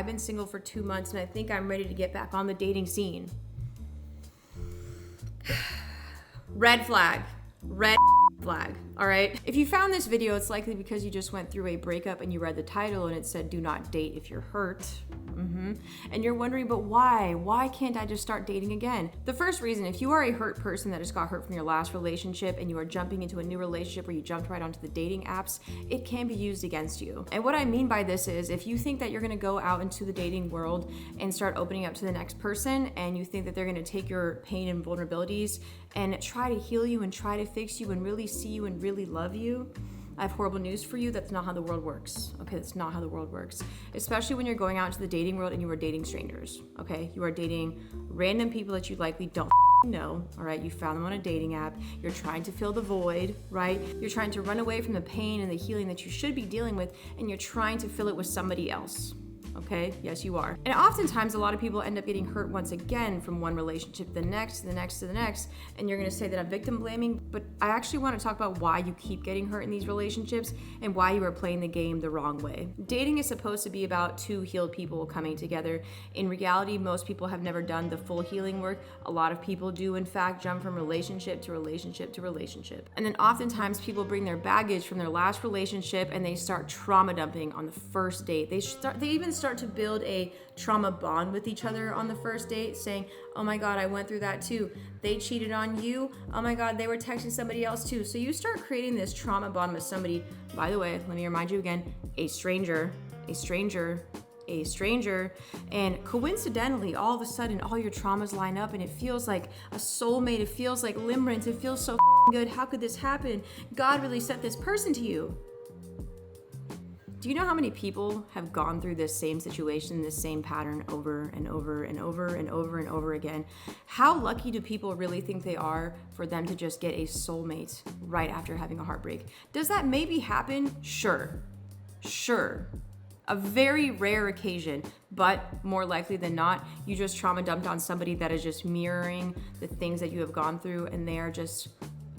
I've been single for 2 months and I think I'm ready to get back on the dating scene. Red flag. Red flag. All right. If you found this video, it's likely because you just went through a breakup and you read the title and it said, do not date if you're hurt. And you're wondering, but why? Why can't I just start dating again? The first reason, if you are a hurt person that just got hurt from your last relationship and you are jumping into a new relationship where you jumped right onto the dating apps, it can be used against you. And what I mean by this is, if you think that you're gonna go out into the dating world and start opening up to the next person, and you think that they're gonna take your pain and vulnerabilities and try to heal you and try to fix you and really see you and really love you, I have horrible news for you. That's not how the world works. Okay, that's not how the world works. Especially when you're going out into the dating world and you are dating strangers. Okay, you are dating random people that you likely don't know. All right, you found them on a dating app. You're trying to fill the void, right? You're trying to run away from the pain and the healing that you should be dealing with, and you're trying to fill it with somebody else. Okay, yes, you are. And oftentimes, a lot of people end up getting hurt once again from one relationship to the next, to the next, to the next. And you're gonna say that I'm victim blaming, but I actually wanna talk about why you keep getting hurt in these relationships and why you are playing the game the wrong way. Dating is supposed to be about two healed people coming together. In reality, most people have never done the full healing work. A lot of people do, in fact, jump from relationship to relationship to relationship. And then oftentimes people bring their baggage from their last relationship and they start trauma dumping on the first date. They even start to build a trauma bond with each other on the first date, saying, oh my God, I went through that too. They cheated on you. Oh my God, they were texting somebody else too. So you start creating this trauma bond with somebody, by the way, let me remind you again, a stranger. And coincidentally, all of a sudden, all your traumas line up and it feels like a soulmate. It feels like limerence. It feels so good. How could this happen? God really sent this person to you. Do you know how many people have gone through this same situation, this same pattern over and over and over and over and over again? How lucky do people really think they are for them to just get a soulmate right after having a heartbreak? Does that maybe happen? Sure. A very rare occasion, but more likely than not, you just trauma dumped on somebody that is just mirroring the things that you have gone through, and they are just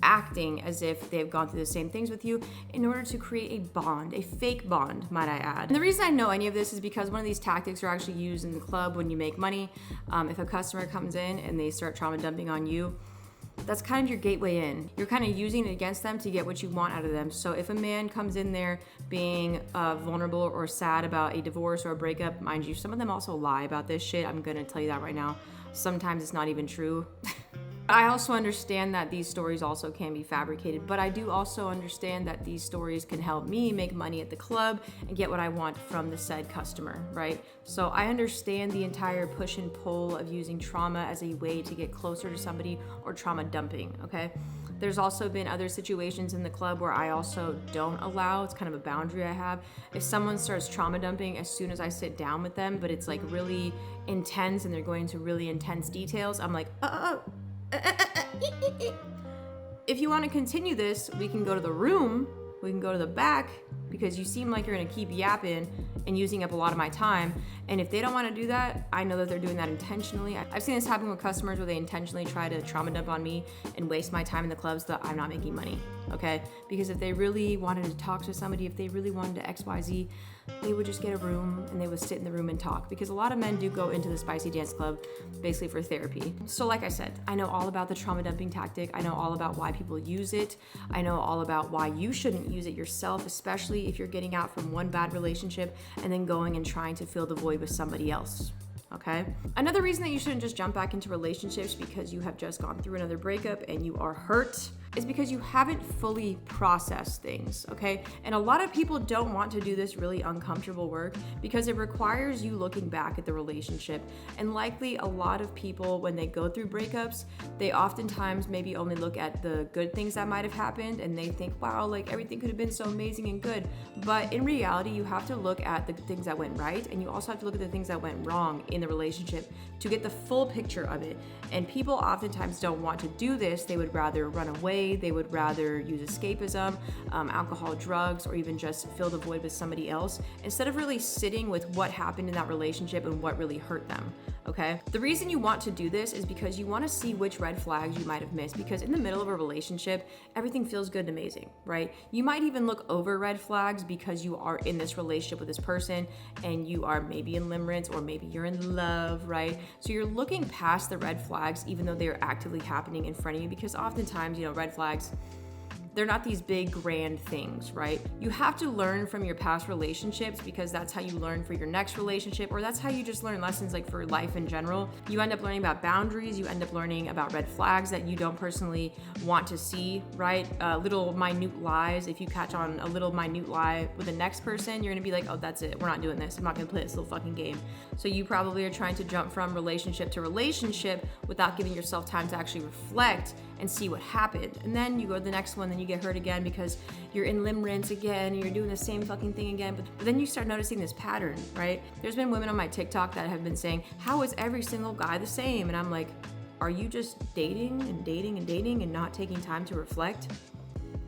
acting as if they've gone through the same things with you in order to create a bond, a fake bond, might I add. And the reason I know any of this is because one of these tactics are actually used in the club when you make money. If a customer comes in and they start trauma dumping on you, that's kind of your gateway in. You're kind of using it against them to get what you want out of them. So if a man comes in there being vulnerable or sad about a divorce or a breakup, mind you, some of them also lie about this shit. I'm gonna tell you that right now. Sometimes it's not even true. I also understand that these stories also can be fabricated, but I do also understand that these stories can help me make money at the club and get what I want from the said customer, right? So I understand the entire push and pull of using trauma as a way to get closer to somebody or trauma dumping, okay? There's also been other situations in the club where I also don't allow, it's kind of a boundary I have. If someone starts trauma dumping as soon as I sit down with them, but it's like really intense and they're going into really intense details, I'm like, if you want to continue this, we can go to the room, we can go to the back, because you seem like you're going to keep yapping and using up a lot of my time. And if they don't want to do that, I know that they're doing that intentionally. I've seen this happen with customers where they intentionally try to trauma dump on me and waste my time in the clubs so that I'm not making money, okay? Because if they really wanted to talk to somebody, if they really wanted to XYZ, they would just get a room and they would sit in the room and talk, because a lot of men do go into the Spicy Dance Club basically for therapy. So like I said, I know all about the trauma dumping tactic. I know all about why people use it. I know all about why you shouldn't use it yourself, especially if you're getting out from one bad relationship and then going and trying to fill the void with somebody else. Okay? Another reason that you shouldn't just jump back into relationships because you have just gone through another breakup and you are hurt is because you haven't fully processed things, okay? And a lot of people don't want to do this really uncomfortable work because it requires you looking back at the relationship. And likely a lot of people, when they go through breakups, they oftentimes maybe only look at the good things that might have happened and they think, wow, like everything could have been so amazing and good. But in reality, you have to look at the things that went right, and you also have to look at the things that went wrong in the relationship to get the full picture of it. And people oftentimes don't want to do this. They would rather run away away. They would rather use escapism, alcohol, drugs, or even just fill the void with somebody else, instead of really sitting with what happened in that relationship and what really hurt them. Okay? The reason you want to do this is because you want to see which red flags you might have missed, because in the middle of a relationship, everything feels good and amazing, right? You might even look over red flags because you are in this relationship with this person and you are maybe in limerence or maybe you're in love, right? So you're looking past the red flags even though they're actively happening in front of you, because oftentimes, red flags, they're not these big grand things, right? You have to learn from your past relationships, because that's how you learn for your next relationship, or that's how you just learn lessons like for life in general. You end up learning about boundaries, you end up learning about red flags that you don't personally want to see, right? Little minute lies. If you catch on a little minute lie with the next person, you're gonna be like, oh, that's it, we're not doing this. I'm not gonna play this little fucking game. So you probably are trying to jump from relationship to relationship without giving yourself time to actually reflect and see what happened. And then you go to the next one, then you get hurt again because you're in limerence again and you're doing the same fucking thing again. But then you start noticing this pattern, right? There's been women on my TikTok that have been saying, how is every single guy the same? And I'm like, are you just dating and dating and dating and not taking time to reflect?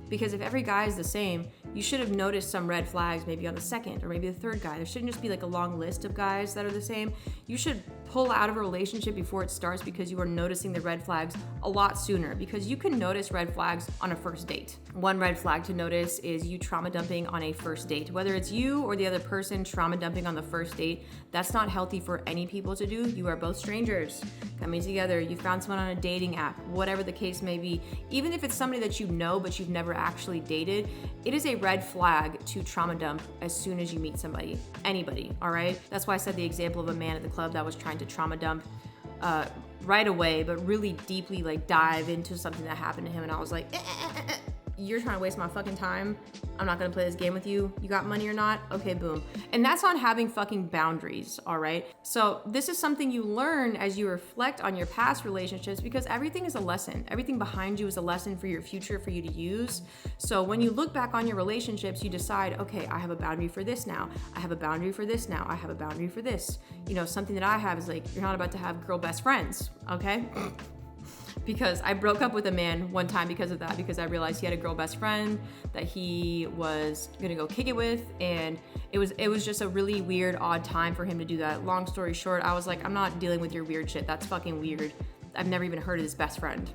Because if every guy is the same, you should have noticed some red flags maybe on the second or maybe the third guy. There shouldn't just be like a long list of guys that are the same. You should pull out of a relationship before it starts, because you are noticing the red flags a lot sooner, because you can notice red flags on a first date. One red flag to notice is you trauma dumping on a first date. Whether it's you or the other person trauma dumping on the first date, that's not healthy for any people to do. You are both strangers coming together. You found someone on a dating app, whatever the case may be. Even if it's somebody that you know but you've never actually dated, it is a red flag to trauma dump as soon as you meet somebody, anybody, all right? That's why I said the example of a man at the club that was trying to trauma dump right away, but really deeply like dive into something that happened to him. And I was like, you're trying to waste my fucking time. I'm not gonna play this game with you. You got money or not? Okay, boom. And that's on having fucking boundaries, all right? So this is something you learn as you reflect on your past relationships, because everything is a lesson. Everything behind you is a lesson for your future, for you to use. So when you look back on your relationships, you decide, okay, I have a boundary for this now. I have a boundary for this now. I have a boundary for this. Something that I have is like, you're not about to have girl best friends, okay? Because I broke up with a man one time because of that, because I realized he had a girl best friend that he was gonna go kick it with, and it was just a really weird, odd time for him to do that. Long story short, I was like, I'm not dealing with your weird shit. That's fucking weird. I've never even heard of his best friend.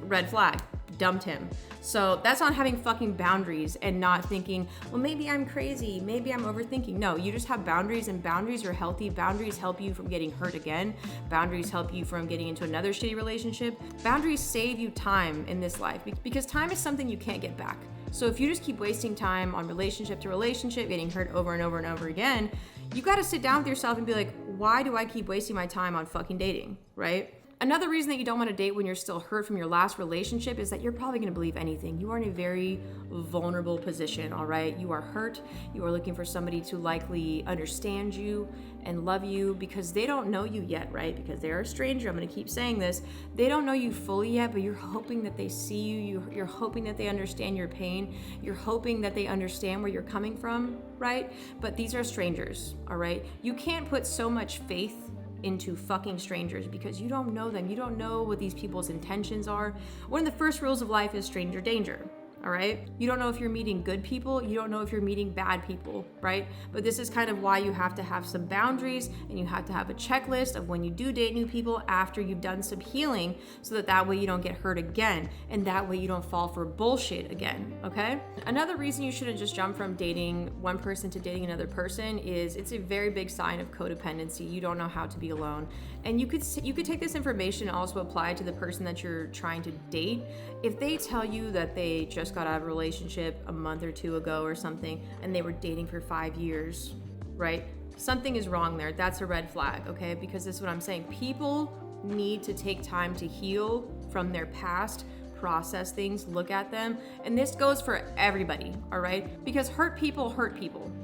Red flag. Dumped him. So that's on having fucking boundaries and not thinking, well, maybe I'm crazy, maybe I'm overthinking. No, you just have boundaries, and boundaries are healthy. Boundaries help you from getting hurt again. Boundaries help you from getting into another shitty relationship. Boundaries save you time in this life, because time is something you can't get back. So if you just keep wasting time on relationship to relationship, getting hurt over and over and over again, you got to sit down with yourself and be like, why do I keep wasting my time on fucking dating, right? Another reason that you don't want to date when you're still hurt from your last relationship is that you're probably going to believe anything. You are in a very vulnerable position, all right? You are hurt. You are looking for somebody to likely understand you and love you, because they don't know you yet, right? Because they're a stranger. I'm going to keep saying this. They don't know you fully yet, but you're hoping that they see you. You're hoping that they understand your pain. You're hoping that they understand where you're coming from, right? But these are strangers, all right? You can't put so much faith into fucking strangers, because you don't know them. You don't know what these people's intentions are. One of the first rules of life is stranger danger. All right. You don't know if you're meeting good people. You don't know if you're meeting bad people, right? But this is kind of why you have to have some boundaries, and you have to have a checklist of when you do date new people after you've done some healing, so that way you don't get hurt again, and that way you don't fall for bullshit again, okay? Another reason you shouldn't just jump from dating one person to dating another person is it's a very big sign of codependency. You don't know how to be alone. And you could take this information and also apply it to the person that you're trying to date. If they tell you that they just got out of a relationship a month or two ago or something, and they were dating for 5 years, right? Something is wrong there. That's a red flag, okay? Because this is what I'm saying. People need to take time to heal from their past, process things, look at them. And this goes for everybody, all right? Because hurt people,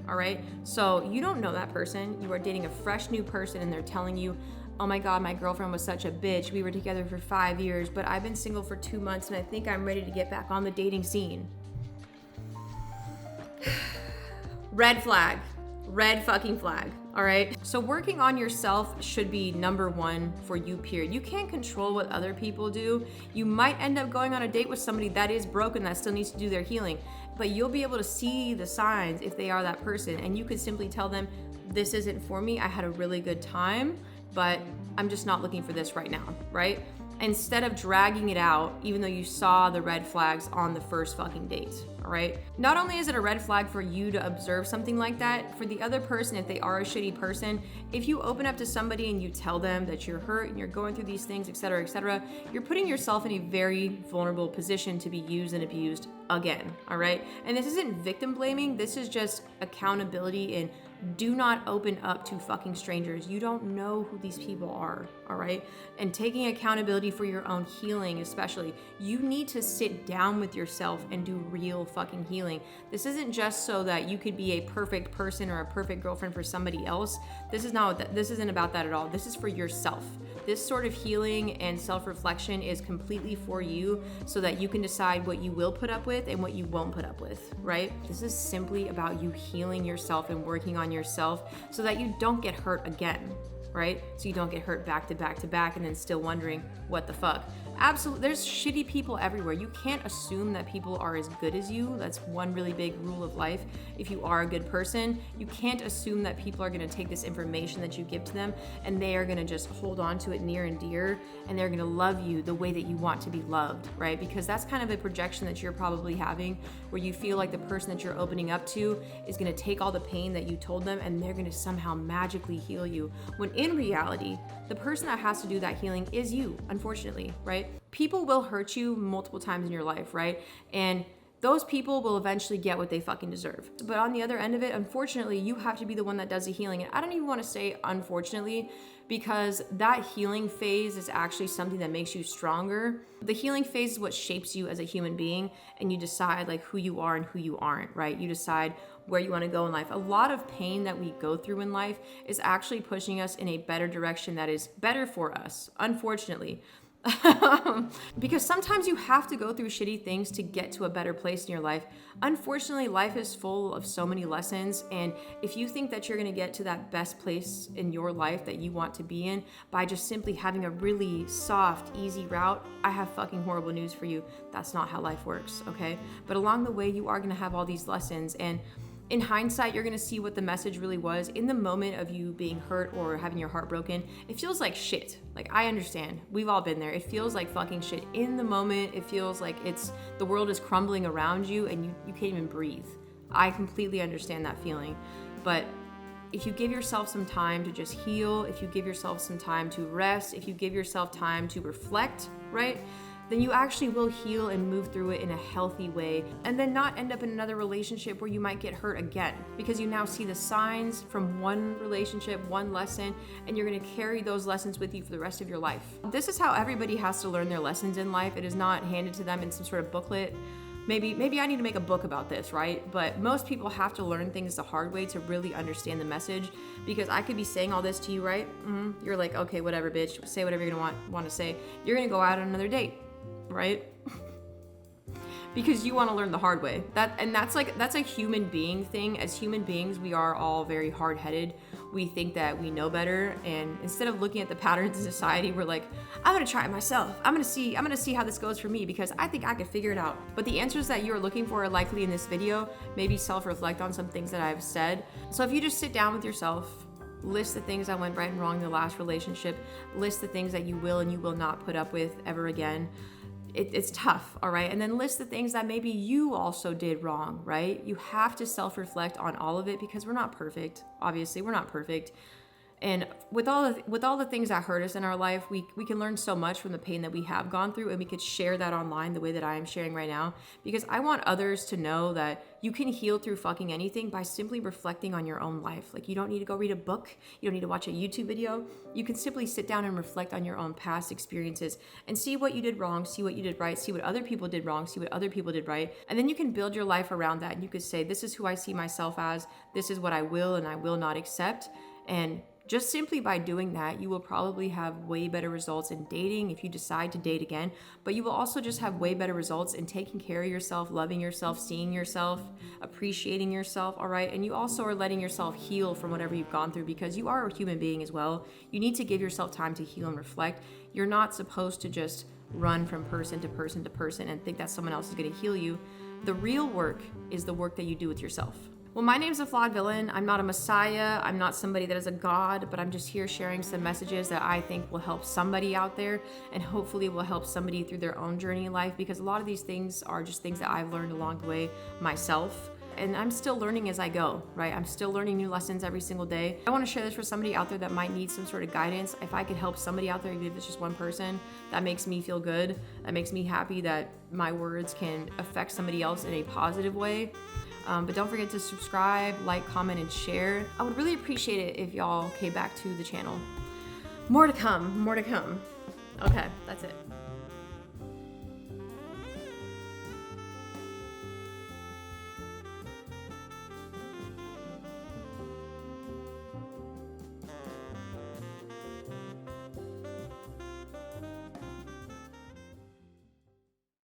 all right? So you don't know that person. You are dating a fresh new person, and they're telling you, oh my God, my girlfriend was such a bitch. We were together for 5 years, but I've been single for 2 months, and I think I'm ready to get back on the dating scene. Red flag. Red fucking flag. All right. So working on yourself should be number one for you, period. You can't control what other people do. You might end up going on a date with somebody that is broken, that still needs to do their healing, but you'll be able to see the signs if they are that person. And you could simply tell them, this isn't for me. I had a really good time, but I'm just not looking for this right now, right? Instead of dragging it out, even though you saw the red flags on the first fucking date, all right? Not only is it a red flag for you to observe something like that, for the other person, if they are a shitty person, if you open up to somebody and you tell them that you're hurt and you're going through these things, etc., you're putting yourself in a very vulnerable position to be used and abused again, all right? And this isn't victim blaming, this is just accountability and do not open up to fucking strangers. You don't know who these people are, all right? And taking accountability for your own healing, especially. You need to sit down with yourself and do real fucking healing. This isn't just so that you could be a perfect person or a perfect girlfriend for somebody else. This isn't about that at all. This is for yourself. This sort of healing and self-reflection is completely for you so that you can decide what you will put up with and what you won't put up with, right? This is simply about you healing yourself and working on yourself so that you don't get hurt again, right? So you don't get hurt back to back to back and then still wondering what the fuck. Absolutely, there's shitty people everywhere. You can't assume that people are as good as you. That's one really big rule of life. If you are a good person, you can't assume that people are gonna take this information that you give to them and they are gonna just hold on to it near and dear and they're gonna love you the way that you want to be loved, right? Because that's kind of a projection that you're probably having where you feel like the person that you're opening up to is gonna take all the pain that you told them and they're gonna somehow magically heal you. When in reality, the person that has to do that healing is you, unfortunately, right? People will hurt you multiple times in your life, right? And those people will eventually get what they fucking deserve. But on the other end of it, unfortunately, you have to be the one that does the healing. And I don't even want to say unfortunately, because that healing phase is actually something that makes you stronger. The healing phase is what shapes you as a human being, and you decide like who you are and who you aren't, right? You decide where you want to go in life. A lot of pain that we go through in life is actually pushing us in a better direction that is better for us, unfortunately. Because sometimes you have to go through shitty things to get to a better place in your life. Unfortunately, life is full of so many lessons, and if you think that you're going to get to that best place in your life that you want to be in by just simply having a really soft, easy route, I have fucking horrible news for you. That's not how life works, okay? But along the way, you are going to have all these lessons, and in hindsight, you're gonna see what the message really was. In the moment of you being hurt or having your heart broken, it feels like shit. Like, I understand. We've all been there. It feels like fucking shit. In the moment, it feels like the world is crumbling around you and you can't even breathe. I completely understand that feeling. But if you give yourself some time to just heal, if you give yourself some time to rest, if you give yourself time to reflect, right? Then you actually will heal and move through it in a healthy way and then not end up in another relationship where you might get hurt again because you now see the signs from one relationship, one lesson, and you're gonna carry those lessons with you for the rest of your life. This is how everybody has to learn their lessons in life. It is not handed to them in some sort of booklet. Maybe I need to make a book about this, right? But most people have to learn things the hard way to really understand the message, because I could be saying all this to you, right? You're like, okay, whatever, bitch, say whatever you're gonna want to say. You're gonna go out on another date, right? Because you want to learn the hard way. That's a human being thing. As human beings, we are all very hard-headed. We think that we know better, and instead of looking at the patterns in society, we're like, I'm gonna try it myself. I'm gonna see how this goes for me because I think I can figure it out. But the answers that you're looking for are likely in this video. Maybe self-reflect on some things that I've said. So if you just sit down with yourself, list the things that went right and wrong in the last relationship, list the things that you will and you will not put up with ever again. It's tough, all right? And then list the things that maybe you also did wrong, right? You have to self-reflect on all of it because we're not perfect. Obviously, we're not perfect. And with all the things that hurt us in our life, we can learn so much from the pain that we have gone through, and we could share that online the way that I am sharing right now, because I want others to know that you can heal through fucking anything by simply reflecting on your own life. Like, you don't need to go read a book. You don't need to watch a YouTube video. You can simply sit down and reflect on your own past experiences and see what you did wrong, see what you did right, see what other people did wrong, see what other people did right. And then you can build your life around that. And you could say, this is who I see myself as. This is what I will and I will not accept. And Just simply by doing that, you will probably have way better results in dating if you decide to date again, but you will also just have way better results in taking care of yourself, loving yourself, seeing yourself, appreciating yourself, all right? And you also are letting yourself heal from whatever you've gone through, because you are a human being as well. You need to give yourself time to heal and reflect. You're not supposed to just run from person to person to person and think that someone else is going to heal you. The real work is the work that you do with yourself. Well, my name's a flawed villain. I'm not a messiah. I'm not somebody that is a god, but I'm just here sharing some messages that I think will help somebody out there, and hopefully will help somebody through their own journey in life, because a lot of these things are just things that I've learned along the way myself. And I'm still learning as I go, right? I'm still learning new lessons every single day. I want to share this for somebody out there that might need some sort of guidance. If I could help somebody out there, even if it's just one person, that makes me feel good. That makes me happy that my words can affect somebody else in a positive way. But don't forget to subscribe, like, comment, and share. I would really appreciate it if y'all came back to the channel. More to come, more to come. Okay, that's it.